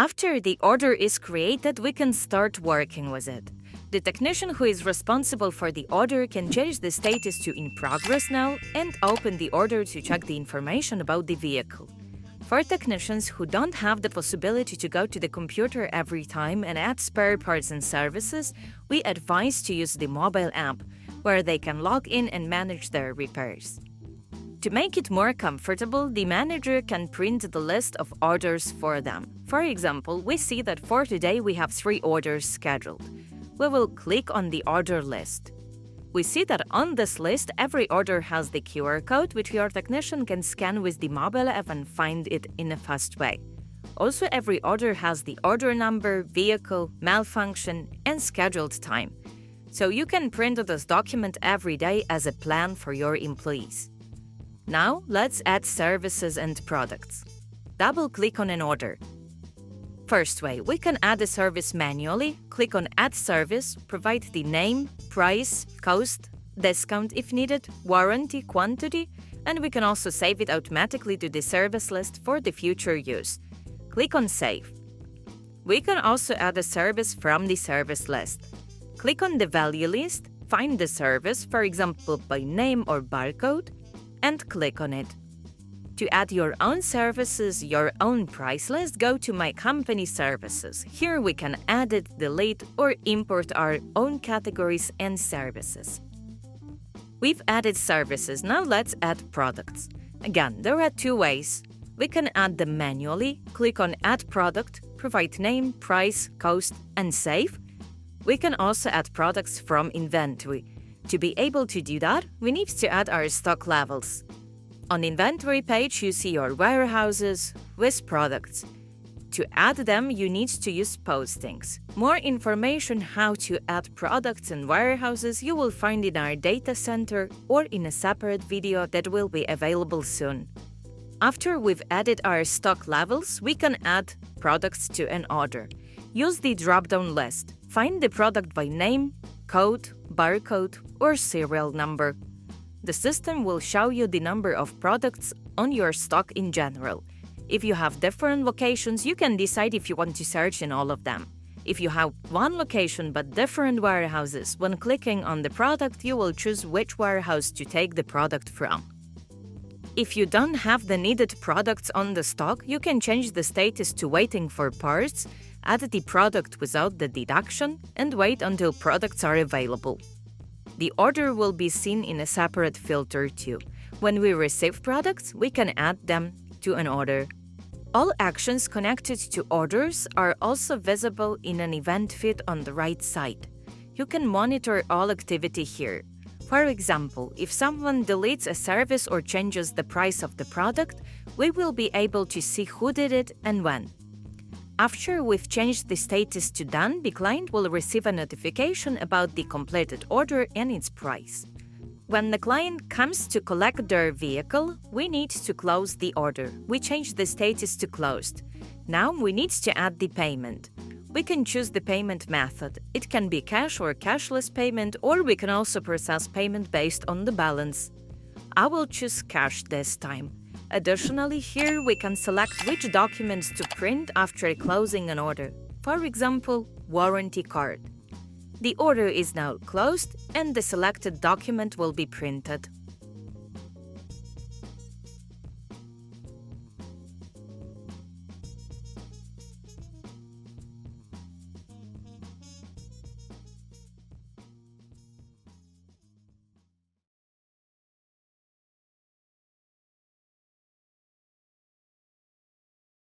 After the order is created, we can start working with it. The technician who is responsible for the order can change the status to "in progress now" and open the order to check the information about the vehicle. For technicians who don't have the possibility to go to the computer every time and add spare parts and services, we advise to use the mobile app, where they can log in and manage their repairs. To make it more comfortable, the manager can print the list of orders for them. For example, we see that for today we have 3 orders scheduled. We will click on the order list. We see that on this list, every order has the QR code, which your technician can scan with the mobile app and find it in a fast way. Also, every order has the order number, vehicle, malfunction, and scheduled time. So you can print this document every day as a plan for your employees. Now, let's add services and products. Double-click on an order. First way, we can add a service manually. Click on Add Service, provide the name, price, cost, discount if needed, warranty, quantity, and we can also save it automatically to the service list for the future use. Click on Save. We can also add a service from the service list. Click on the value list, find the service, for example by name or barcode, and click on it. To add your own services, your own price list, go to My Company Services. Here we can edit, delete, or import our own categories and services. We've added services, now let's add products. Again, there are 2 ways. We can add them manually. Click on Add Product, provide name, price, cost, and save. We can also add products from inventory. To be able to do that, we need to add our stock levels. On inventory page, you see your warehouses with products. To add them, you need to use postings. More information how to add products and warehouses you will find in our data center or in a separate video that will be available soon. After we've added our stock levels, we can add products to an order. Use the drop-down list. Find the product by name, code, barcode, or serial number. The system will show you the number of products on your stock in general. If you have different locations, you can decide if you want to search in all of them. If you have one location but different warehouses, when clicking on the product, you will choose which warehouse to take the product from. If you don't have the needed products on the stock, you can change the status to waiting for parts, add the product without the deduction, and wait until products are available. The order will be seen in a separate filter too. When we receive products, we can add them to an order. All actions connected to orders are also visible in an event feed on the right side. You can monitor all activity here. For example, if someone deletes a service or changes the price of the product, we will be able to see who did it and when. After we've changed the status to done, the client will receive a notification about the completed order and its price. When the client comes to collect their vehicle, we need to close the order. We change the status to closed. Now we need to add the payment. We can choose the payment method. It can be cash or cashless payment, or we can also process payment based on the balance. I will choose cash this time. Additionally, here we can select which documents to print after closing an order. For example, warranty card. The order is now closed and the selected document will be printed.